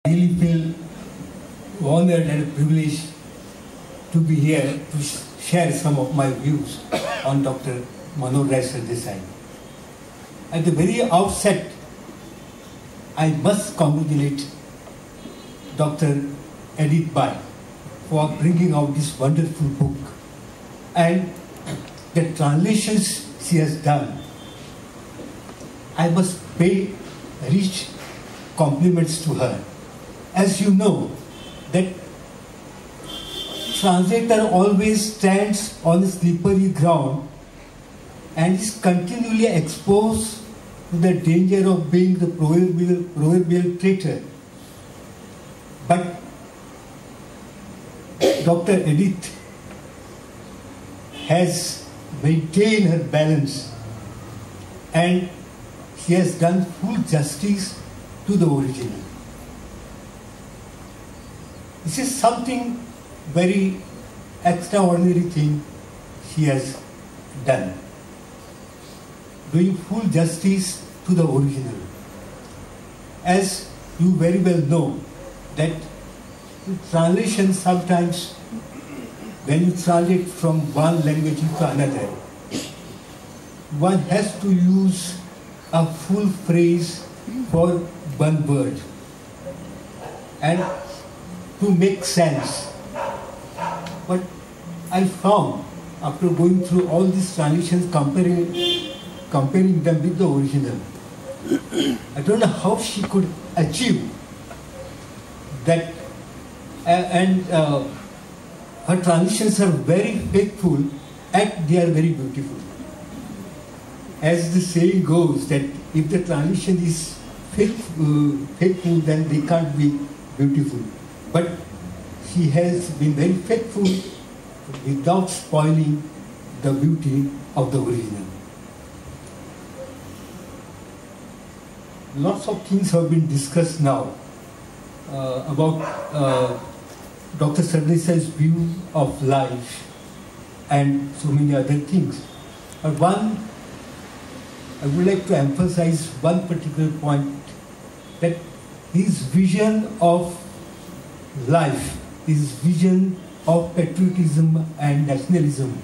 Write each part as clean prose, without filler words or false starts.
really feel honored and privileged to be here to share some of my views on Dr. Manohar Rai Sardessai. At the very outset, I must congratulate Dr. Edith for bringing out this wonderful book and the translations she has done. I must pay rich compliments to her. As you know, that translator always stands on slippery ground and is continually exposed to the danger of being the proverbial traitor. But Dr. Edith has maintained her balance and she has done full justice to the original. This is something very extraordinary thing she has done, doing full justice to the original. As you very well know, that translation sometimes, when you translate from one language to another, one has to use a full phrase for one word and to make sense. But I found, after going through all these translations, comparing them with the original, I don't know how she could achieve that, and her translations are very faithful and they are very beautiful. As the saying goes, that if the translation is faithful, then they can't be beautiful. But she has been very faithful without spoiling the beauty of the original. Lots of things have been discussed now about Dr. Sardesai's view of life and so many other things. But I would like to emphasize one particular point, that his vision of life, his vision of patriotism and nationalism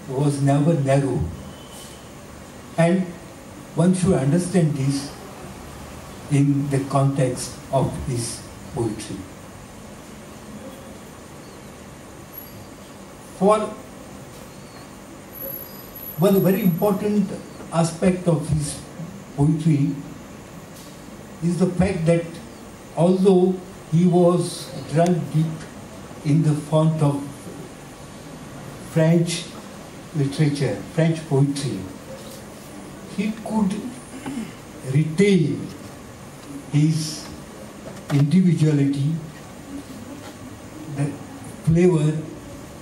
was never narrow. And one should understand this in the context of his poetry. For one very important aspect of his poetry is the fact that although he was drunk deep in the font of French literature, French poetry, he could retain his individuality, the flavor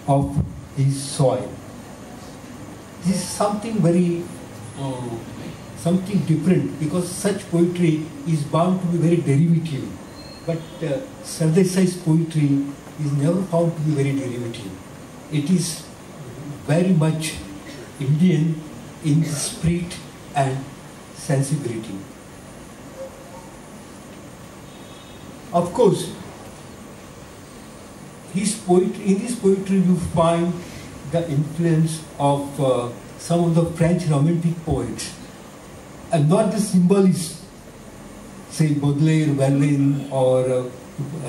of his soil. This is something very something different, because such poetry is bound to be very derivative. But Sardesai's poetry is never found to be very derivative. It is very much Indian in spirit and sensibility. Of course, in his poetry you find the influence of some of the French romantic poets, and not the symbolists, say Baudelaire, Verlaine, or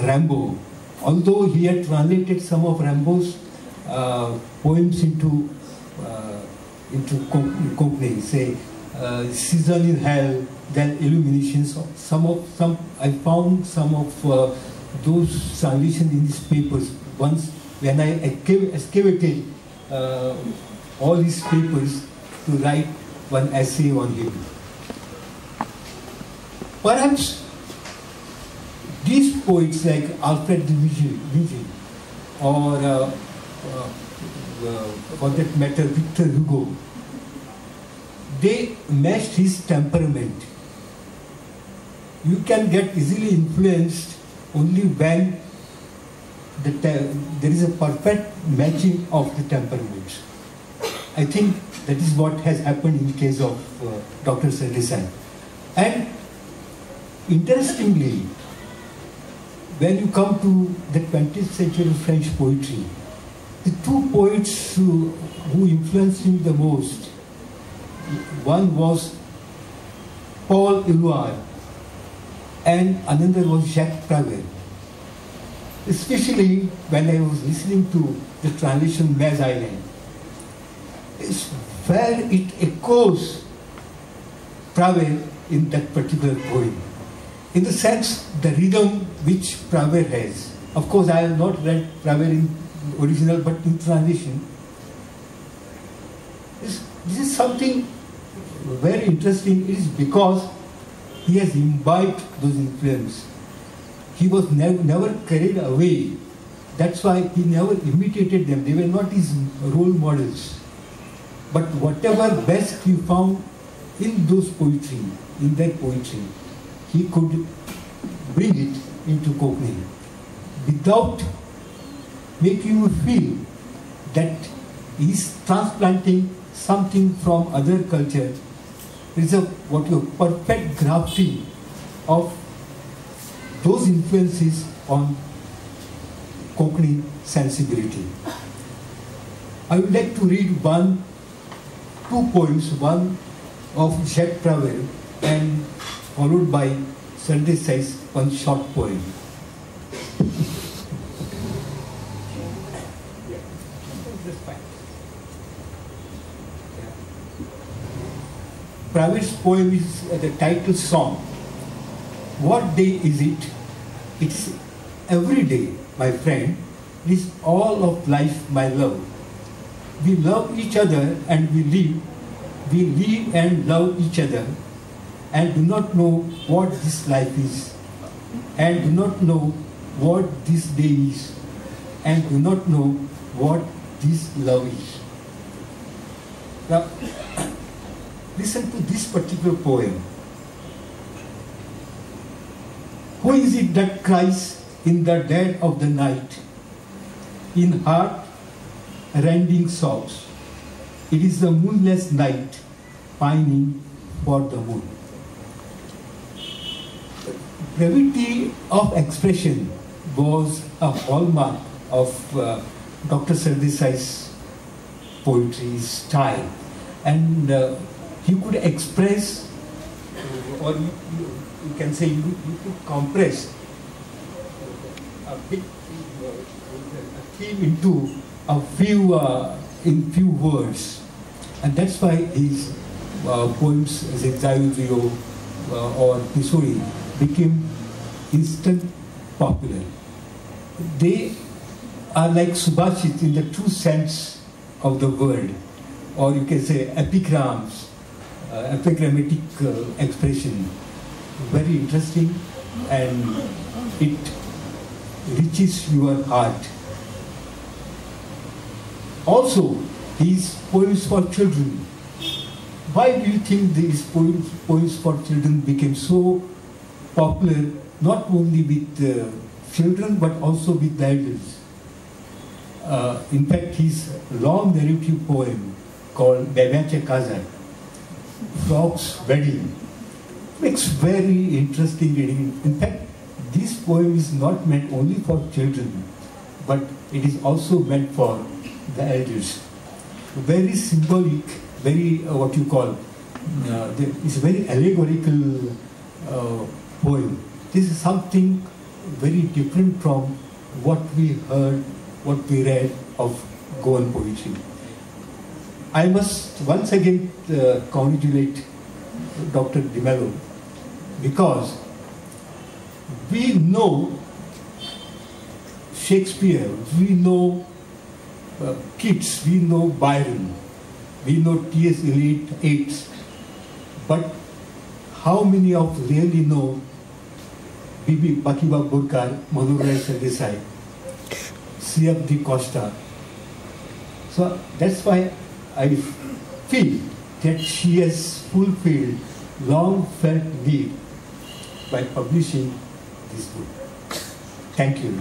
Rimbaud. Although he had translated some of Rimbaud's poems into Konkani, say Season in Hell, then Illuminations. I found some of those translations in his papers. Once when I excavated all his papers to write one essay on him. Perhaps these poets like Alfred de Vigny or for that matter Victor Hugo, they matched his temperament. You can get easily influenced only when there is a perfect matching of the temperaments. I think that is what has happened in the case of Dr. Sardesai. And interestingly, when you come to the 20th century French poetry, the two poets who influenced me the most, one was Paul Éluard and another was Jacques Prévert. Especially when I was listening to the translation Maz Island, it's where it echoes Prévert in that particular poem. In the sense, the rhythm which Prévert has. Of course, I have not read Prévert in original, but in translation. This is something very interesting. It is because he has imbibed those influences. He was never carried away. That's why he never imitated them. They were not his role models. But whatever best he found in those poetry, in that poetry, he could bring it into Konkani without making you feel that he is transplanting something from other culture. It is a perfect grafting of those influences on Konkani sensibility. I would like to read two poems, one of Jacques Prévert and followed by Sardessai's one short poem. Prévert's poem is the title song. What day is it? It's every day, my friend. It is all of life, my love. We love each other and we live. We live and love each other and do not know what this life is, and do not know what this day is, and do not know what this love is. Now, listen to this particular poem. Who is it that cries in the dead of the night, in heart-rending sobs? It is the moonless night, pining for the moon. Brevity of expression was a hallmark of Dr. Sardessai's poetry style, and he could express, or you can say, you could compress a theme into in few words, and that's why his poems, Zigzag Rio or Missouri, became instant popular. They are like subhashit in the true sense of the word, or you can say epigrams, epigrammatic expression. Very interesting, and it reaches your heart. Also, his poems for children. Why do you think these poems for children became so popular, not only with children but also with the elders? In fact, his long narrative poem called Bebeche Kazak, Frog's Wedding, makes very interesting reading. In fact, this poem is not meant only for children, but it is also meant for the elders. Very symbolic, very what you call, it's a very allegorical poem. This is something very different from what we heard, what we read of Goan poetry. I must once again congratulate Dr. Melo, because we know Shakespeare, we know Keats, we know Byron, we know T.S. Eliot, Yeats, but how many of really know Madhav Borkar, Manohar Rai Sardessai, C.F.D. Costa? So that's why I feel that she has fulfilled long felt need by publishing this book. Thank you.